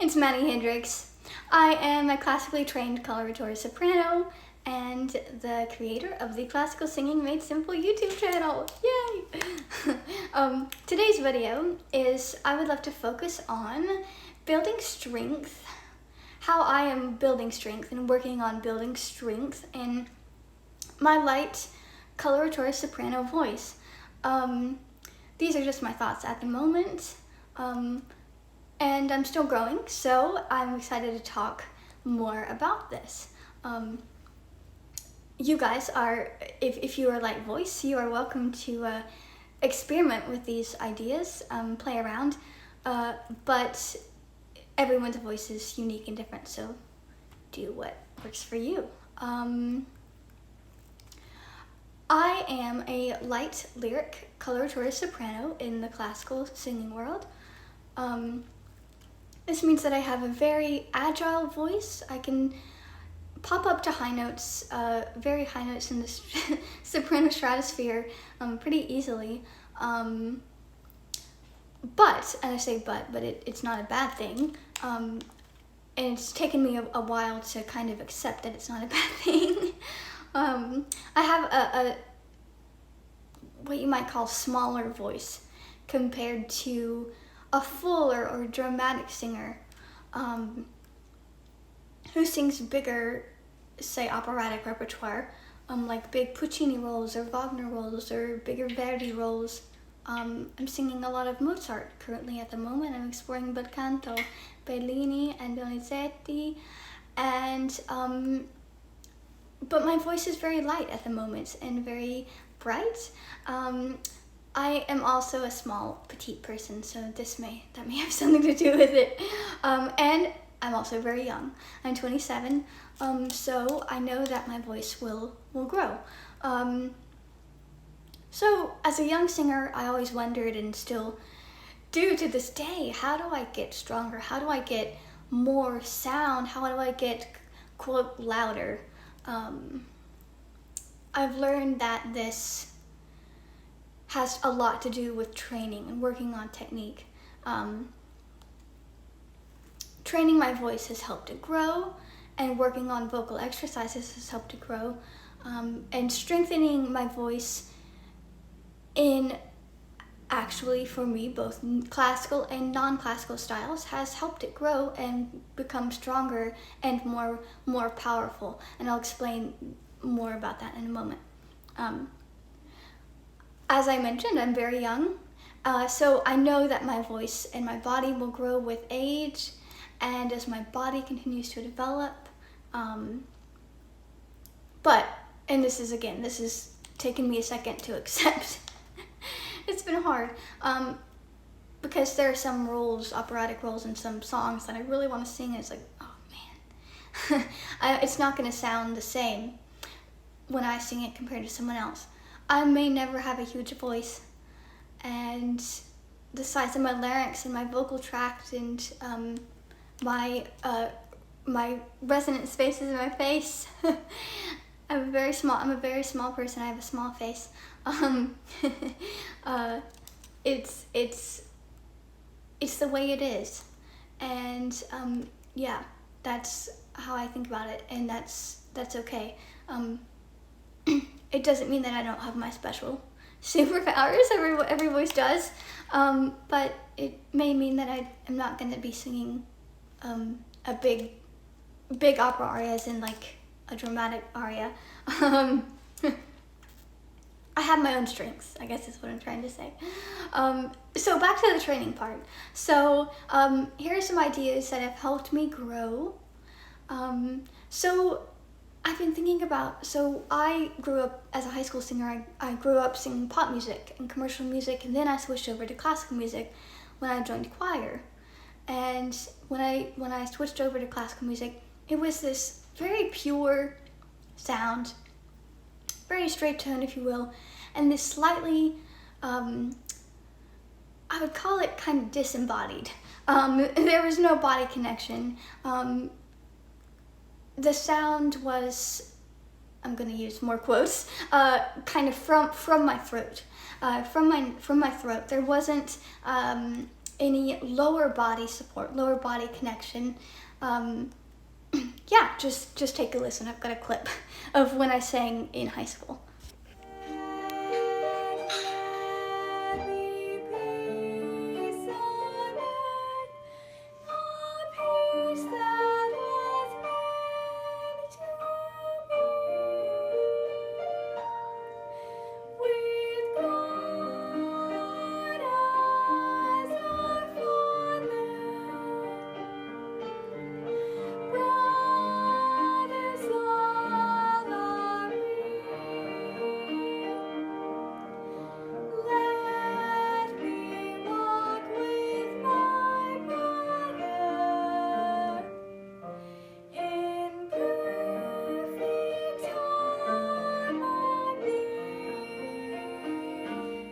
It's Maddie Hendricks. I am a classically trained coloratura soprano and the creator of the Classical Singing Made Simple YouTube channel. Yay! Today's video is I would love to focus on building strength, how I am building strength and working on building strength in my light coloratura soprano voice. These are just my thoughts at the moment. And I'm still growing, so I'm excited to talk more about this. You guys are, if you are light voice, you are welcome to experiment with these ideas, play around, but everyone's voice is unique and different, so do what works for you. I am a light lyric coloratura soprano in the classical singing world. This means that I have a very agile voice. I can pop up to high notes, very high notes in the soprano stratosphere pretty easily. And I say but it's not a bad thing. And it's taken me a while to kind of accept that it's not a bad thing. I have a what you might call smaller voice compared to a full or dramatic singer who sings bigger, say, operatic repertoire, like big Puccini roles or Wagner roles or bigger Verdi roles. I'm singing a lot of Mozart currently at the moment. I'm exploring bel canto, Bellini and Donizetti, and but my voice is very light at the moment and very bright. I am also a small, petite person, so that may have something to do with it. And I'm also very young. I'm 27, so I know that my voice will grow. So as a young singer, I always wondered, and still do to this day, how do I get stronger? How do I get more sound? How do I get, quote, louder? I've learned that this has a lot to do with training and working on technique. Training my voice has helped it grow, and working on vocal exercises has helped it grow, and strengthening my voice in, actually for me, both classical and non-classical styles has helped it grow and become stronger and more powerful, and I'll explain more about that in a moment. As I mentioned, I'm very young, so I know that my voice and my body will grow with age and as my body continues to develop. And this is taking me a second to accept. It's been hard, because there are some roles, operatic roles in some songs that I really want to sing, and it's like, oh man, it's not going to sound the same when I sing it compared to someone else. I may never have a huge voice, and the size of my larynx and my vocal tract and my resonant spaces in my face. I'm a very small person. I have a small face. It's the way it is, and yeah, that's how I think about it, and that's okay. It doesn't mean that I don't have my special superpowers. Every voice does, but it may mean that I am not going to be singing a big opera aria, as in like a dramatic aria. I have my own strengths, I guess is what I'm trying to say. So back to the training part. So here are some ideas that have helped me grow. So I've been thinking about, so I grew up as a high school singer. I grew up singing pop music and commercial music, and then I switched over to classical music when I joined choir. And when I switched over to classical music, it was this very pure sound, very straight tone, if you will, and this slightly, I would call it kind of disembodied. There was no body connection. The sound was, I'm going to use more quotes, kind of from my throat. From my throat. There wasn't any lower body support, lower body connection, yeah, just take a listen. I've got a clip of when I sang in high school.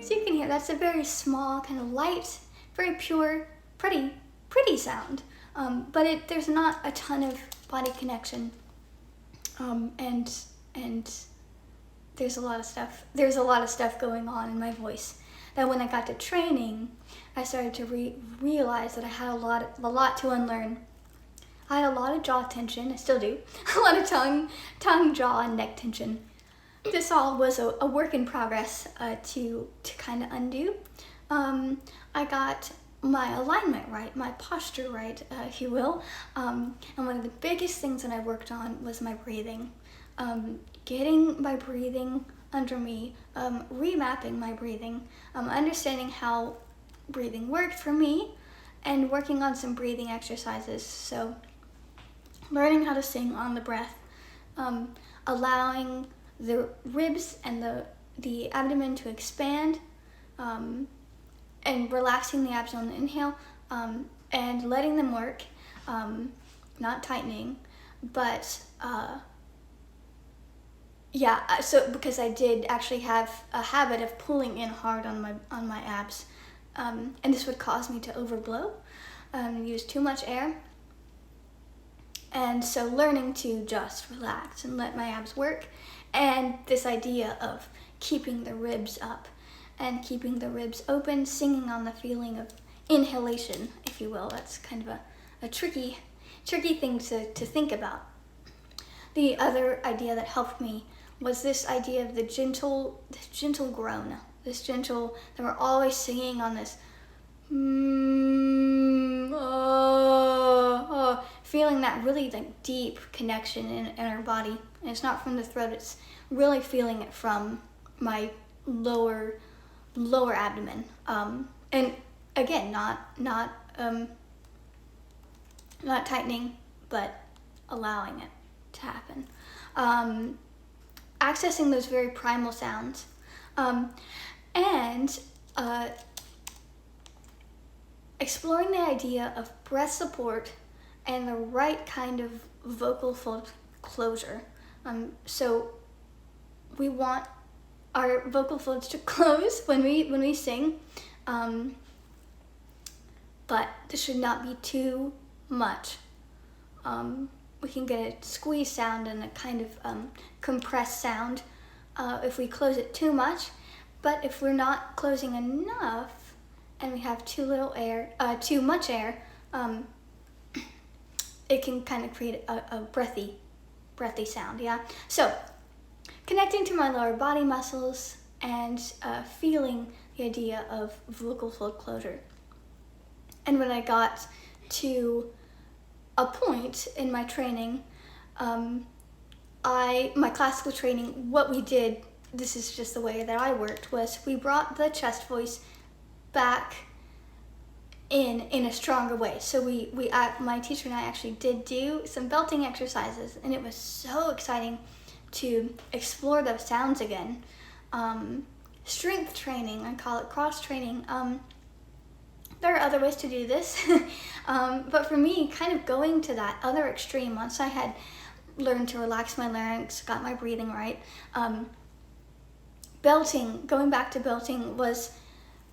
So you can hear that's a very small, kind of light, very pure, pretty sound. But there's not a ton of body connection, and there's a lot of stuff. There's a lot of stuff going on in my voice. That when I got to training, I started to realize that I had a lot to unlearn. I had a lot of jaw tension. I still do. A lot of tongue, jaw, and neck tension. This all was a work in progress to kind of undo. I got my alignment right, my posture right, if you will. And one of the biggest things that I worked on was my breathing. Getting my breathing under me, remapping my breathing, understanding how breathing worked for me, and working on some breathing exercises. So learning how to sing on the breath, allowing the ribs and the abdomen to expand, and relaxing the abs on the inhale, and letting them work, not tightening, but yeah. So because I did actually have a habit of pulling in hard on my abs, and this would cause me to overblow, use too much air. And so learning to just relax and let my abs work, and this idea of keeping the ribs up and keeping the ribs open, singing on the feeling of inhalation, if you will. That's kind of a tricky thing to think about. The other idea that helped me was this idea of the gentle groan, that we're always singing on this, feeling that really like deep connection in our body. And it's not from the throat, it's really feeling it from my lower abdomen. And again, not tightening, but allowing it to happen. Accessing those very primal sounds, and exploring the idea of breath support and the right kind of vocal fold closure. So we want our vocal folds to close when we sing, but this should not be too much. We can get a squeeze sound and a kind of compressed sound if we close it too much, but if we're not closing enough and we have too much air, it can kind of create a breathy sound, yeah? So, connecting to my lower body muscles and feeling the idea of vocal fold closure. And when I got to a point in my training, my classical training, what we did, this is just the way that I worked, was we brought the chest voice back in a stronger way. So my teacher and I actually did do some belting exercises, and it was so exciting to explore those sounds again. Strength training, I call it cross training. There are other ways to do this, but for me, kind of going to that other extreme, once I had learned to relax my larynx, got my breathing right, going back to belting was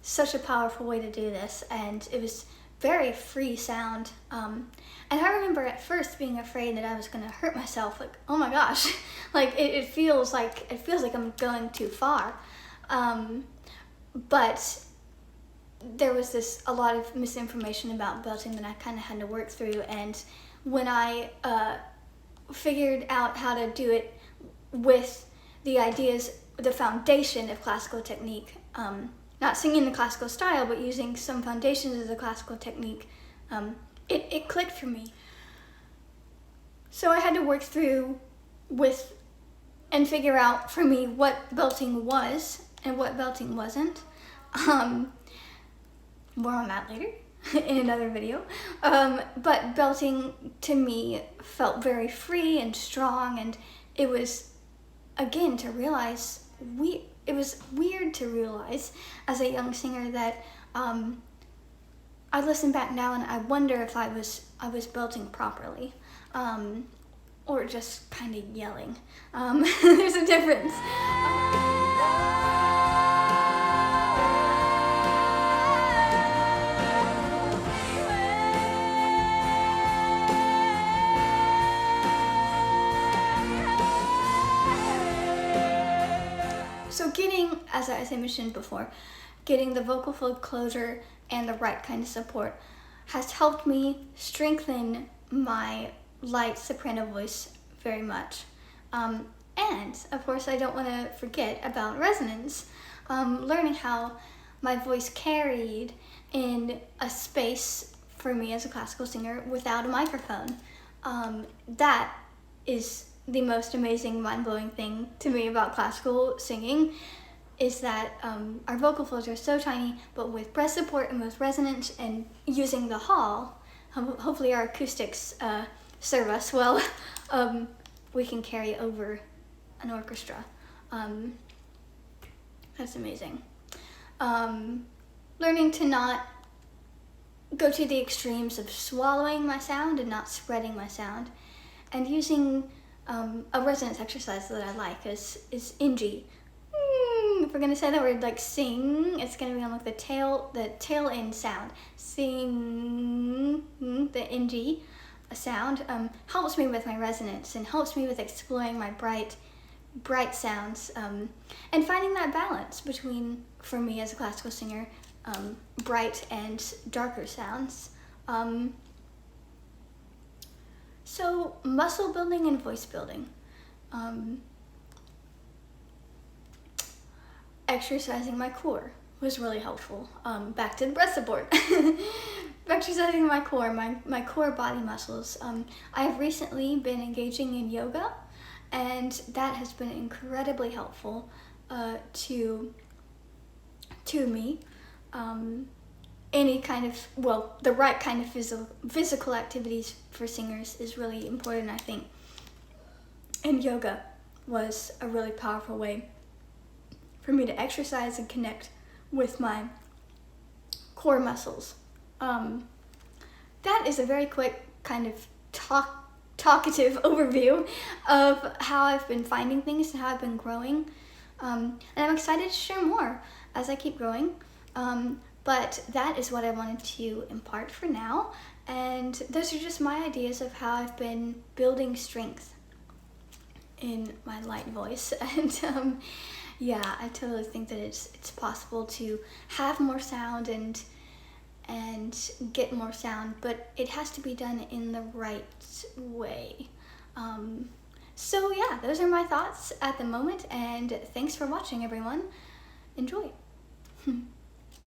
such a powerful way to do this, and it was very free sound. And I remember at first being afraid that I was going to hurt myself, like, oh my gosh, like it feels like I'm going too far. But there was a lot of misinformation about belting that I kind of had to work through, and when I figured out how to do it with the ideas, the foundation of classical technique, not singing the classical style, but using some foundations of the classical technique, it clicked for me. So I had to work through with and figure out for me what belting was and what belting wasn't. More on that later in another video. But belting to me felt very free and strong, and it was, again, to realize, it was weird to realize as a young singer that I listen back now and I wonder if I was belting properly, or just kind of yelling. There's a difference. So getting, as I mentioned before, getting the vocal fold closure and the right kind of support has helped me strengthen my light soprano voice very much. And of course, I don't want to forget about resonance. Learning how my voice carried in a space for me as a classical singer without a microphone. That is the most amazing, mind-blowing thing to me about classical singing, is that our vocal folds are so tiny, but with breath support and with resonance and using the hall, hopefully our acoustics serve us well, we can carry over an orchestra. That's amazing. Learning to not go to the extremes of swallowing my sound and not spreading my sound, and using a resonance exercise that I like is NG. If we're gonna say that word like sing, it's gonna be on like the tail end sound. Sing, the NG sound helps me with my resonance and helps me with exploring my bright sounds, and finding that balance between, for me as a classical singer, bright and darker sounds. So muscle building and voice building. Exercising my core was really helpful. Back to the breath support. Exercising my core, my core body muscles. I have recently been engaging in yoga, and that has been incredibly helpful to me. Any kind of, the right kind of physical activities for singers is really important, I think. And yoga was a really powerful way for me to exercise and connect with my core muscles. That is a very quick kind of talkative overview of how I've been finding things and how I've been growing. And I'm excited to share more as I keep growing. But that is what I wanted to impart for now. And those are just my ideas of how I've been building strength in my light voice. And yeah, I totally think that it's possible to have more sound and get more sound, but it has to be done in the right way. So yeah, those are my thoughts at the moment, and thanks for watching, everyone. Enjoy.